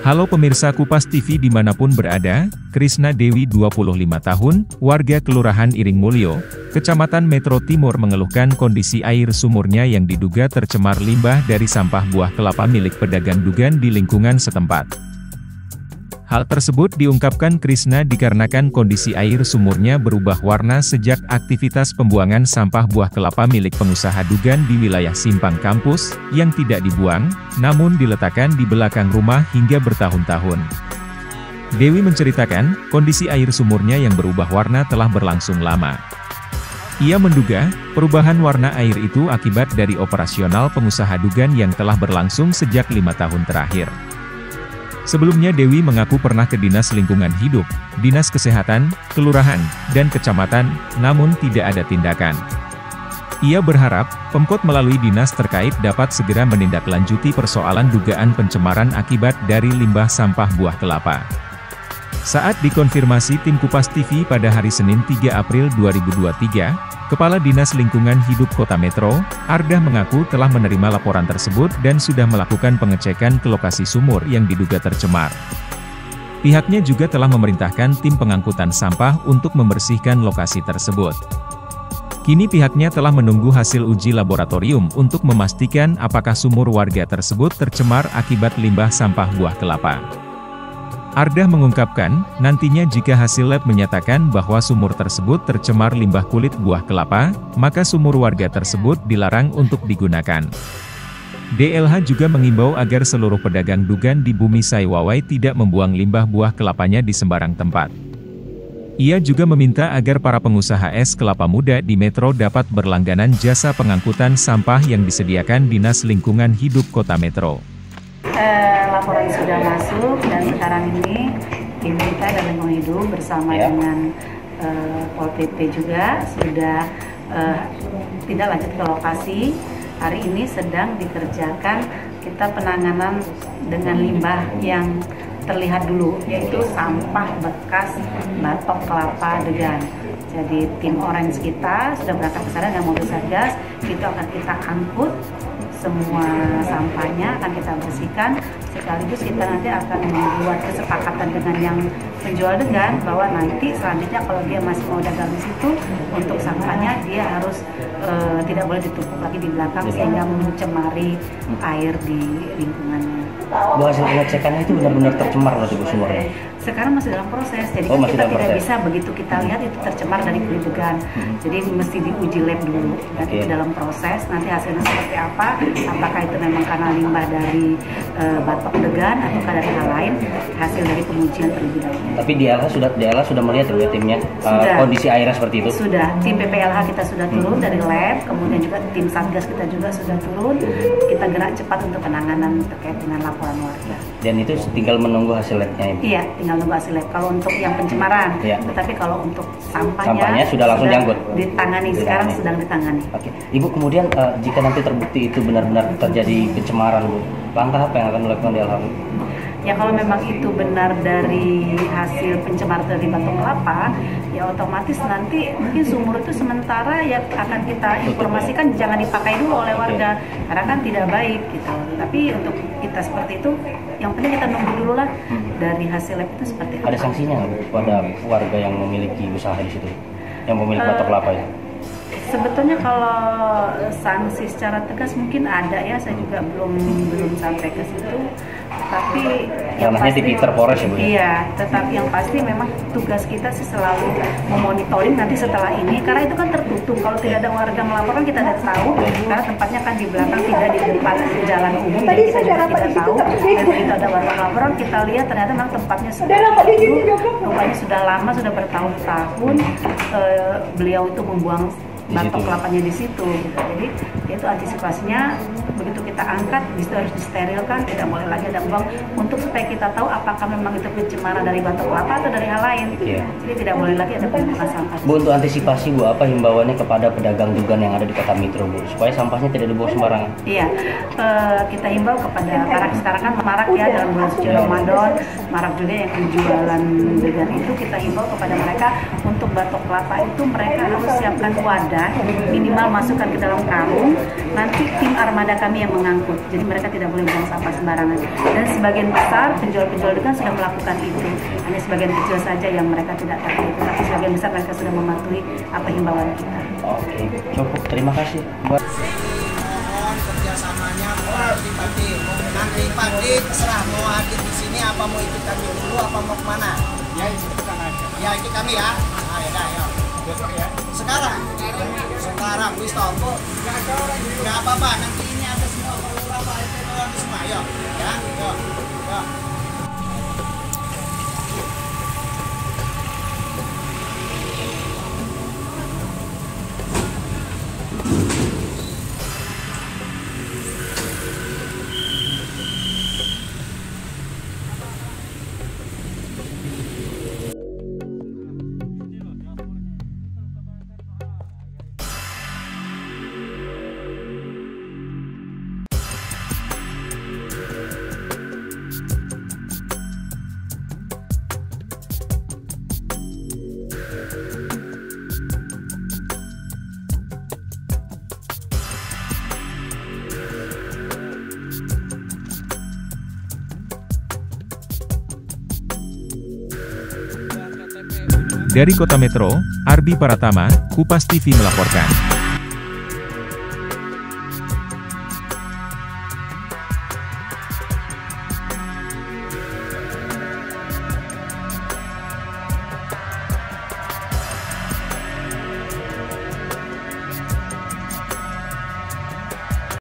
Halo pemirsa Kupas TV dimanapun berada, Krisna Dewi 25 tahun, warga Kelurahan Iring Mulyo, Kecamatan Metro Timur mengeluhkan kondisi air sumurnya yang diduga tercemar limbah dari sampah buah kelapa milik pedagang dugan di lingkungan setempat. Hal tersebut diungkapkan Krisna dikarenakan kondisi air sumurnya berubah warna sejak aktivitas pembuangan sampah buah kelapa milik pengusaha dugan di wilayah Simpang Kampus, yang tidak dibuang, namun diletakkan di belakang rumah hingga bertahun-tahun. Dewi menceritakan, kondisi air sumurnya yang berubah warna telah berlangsung lama. Ia menduga, perubahan warna air itu akibat dari operasional pengusaha dugan yang telah berlangsung sejak 5 tahun terakhir. Sebelumnya Dewi mengaku pernah ke Dinas Lingkungan Hidup, Dinas Kesehatan, Kelurahan, dan Kecamatan, namun tidak ada tindakan. Ia berharap, Pemkot melalui dinas terkait dapat segera menindaklanjuti persoalan dugaan pencemaran akibat dari limbah sampah buah kelapa. Saat dikonfirmasi tim Kupas TV pada hari Senin 3 April 2023, Kepala Dinas Lingkungan Hidup Kota Metro, Ardah mengaku telah menerima laporan tersebut dan sudah melakukan pengecekan ke lokasi sumur yang diduga tercemar. Pihaknya juga telah memerintahkan tim pengangkutan sampah untuk membersihkan lokasi tersebut. Kini pihaknya telah menunggu hasil uji laboratorium untuk memastikan apakah sumur warga tersebut tercemar akibat limbah sampah buah kelapa. Ardah mengungkapkan, nantinya jika hasil lab menyatakan bahwa sumur tersebut tercemar limbah kulit buah kelapa, maka sumur warga tersebut dilarang untuk digunakan. DLH juga mengimbau agar seluruh pedagang dugan di Bumi Saiwawai tidak membuang limbah buah kelapanya di sembarang tempat. Ia juga meminta agar para pengusaha es kelapa muda di Metro dapat berlangganan jasa pengangkutan sampah yang disediakan Dinas Lingkungan Hidup Kota Metro. Laporan sudah masuk dan sekarang ini tim kita dan Lingkungan Hidup bersama dengan Pol PP juga sudah tindak lanjut ke lokasi. Hari ini sedang dikerjakan kita penanganan dengan limbah yang terlihat dulu, yaitu sampah bekas batok kelapa degan. Jadi tim Orange kita sudah berangkat ke sana dengan mobil Satgas, itu akan kita angkut. Semua sampahnya akan kita bersihkan, sekaligus kita nanti akan membuat kesepakatan dengan yang penjual degan bahwa nanti selanjutnya kalau dia masih mau dagang di situ, untuk sampahnya dia harus tidak boleh ditumpuk lagi di belakang sehingga mencemari air di lingkungannya. Bu, hasil pengecekannya itu benar-benar tercemar berarti Bu sumurnya? Sekarang masih dalam proses, jadi kita tidak bisa begitu kita lihat itu tercemar dari kulit degan. Jadi mesti diuji lab dulu, dan itu dalam proses. Nanti hasilnya seperti apa? Apakah itu memang karena limbah dari batok degan atau dari hal lain? Hasil dari pengujian terlebih dahulu. Tapi DLH sudah melihat ya timnya kondisi airnya seperti itu? Sudah, tim PPLH kita sudah turun dari lab, kemudian juga tim Satgas kita juga sudah turun. Kita gerak cepat untuk penanganan terkait dengan laporan warga. Dan itu tinggal menunggu hasil labnya? Iya, tinggal menunggu hasil lab. Kalau untuk yang pencemaran, tetapi kalau untuk sampahnya sudah langsung diangkut? Ditangani, sekarang sedang ditangani. Oke, Ibu kemudian jika nanti terbukti itu benar-benar terjadi pencemaran, Bu, langkah apa yang akan dilakukan DLH? Ya kalau memang itu benar dari hasil pencemar dari batok kelapa, ya otomatis nanti mungkin sumur itu sementara ya akan kita informasikan jangan dipakai dulu oleh warga, karena kan tidak baik gitu. Tapi untuk kita seperti itu, yang penting kita nunggu dulu lah dari hasil lab itu seperti apa. Ada sanksinya nggak pada warga yang memiliki usaha di situ, yang memiliki batok kelapa ya? Sebetulnya kalau sanksi secara tegas mungkin ada ya, saya juga belum sampai ke situ. Tapi yang pasti di Polres ya Bu? Iya, tetapi yang pasti memang tugas kita sih selalu memonitoring nanti setelah ini, karena itu kan tertutup. Kalau tidak ada warga melaporkan kita tidak tahu, karena tempatnya kan di belakang, tidak di depan jalan umum, jadi kita juga tidak tahu. Dan begitu ada warga melaporkan, kita lihat ternyata memang tempatnya sudah rumahnya sudah lama, sudah bertahun-tahun beliau itu membuang batok kelapanya di situ gitu. Jadi itu antisipasinya begitu kita angkat itu harus disterilkan, tidak boleh lagi ada buang, untuk supaya kita tahu apakah memang itu pencemaran dari batok kelapa atau dari hal lain. Jadi tidak boleh lagi ada penumpukan sampah. Bu, untuk antisipasi Bu, apa himbauannya kepada pedagang dugan yang ada di Kota Metro Bu, supaya sampahnya tidak dibuang sembarangan? Iya, kita himbau kepada para, sekarang kan marak ya dalam bulan suci Ramadan, marak juga yang penjualan dugan itu, kita himbau kepada mereka untuk batok kelapa itu mereka harus siapkan wadah wadah, minimal masukkan ke dalam karung, nanti tim armada kami yang mengangkut. Jadi mereka tidak boleh buang sampah sembarangan. Dan sebagian besar penjual-penjual degan sudah melakukan itu. Hanya sebagian kecil saja yang mereka tidak tahu itu, tapi sebagian besar mereka sudah mematuhi apa himbauan kita. Oke, cukup. Terima kasih. Mohon kerjasamanya Bupati. Nanti Padi terserah mau hadir di sini apa mau ikut kami dulu apa mau kemana. Ya ikutkan aja. Ya ikut kami ya. Nah, ya dah, ya. Besok ya. Sekarang wis topo. Enggak apa-apa, nanti ini ada semua perlurah Pak RT semua. Yuk, ya. Yuk. Yuk. Dari Kota Metro, Ardi Pratama, Kupas TV melaporkan.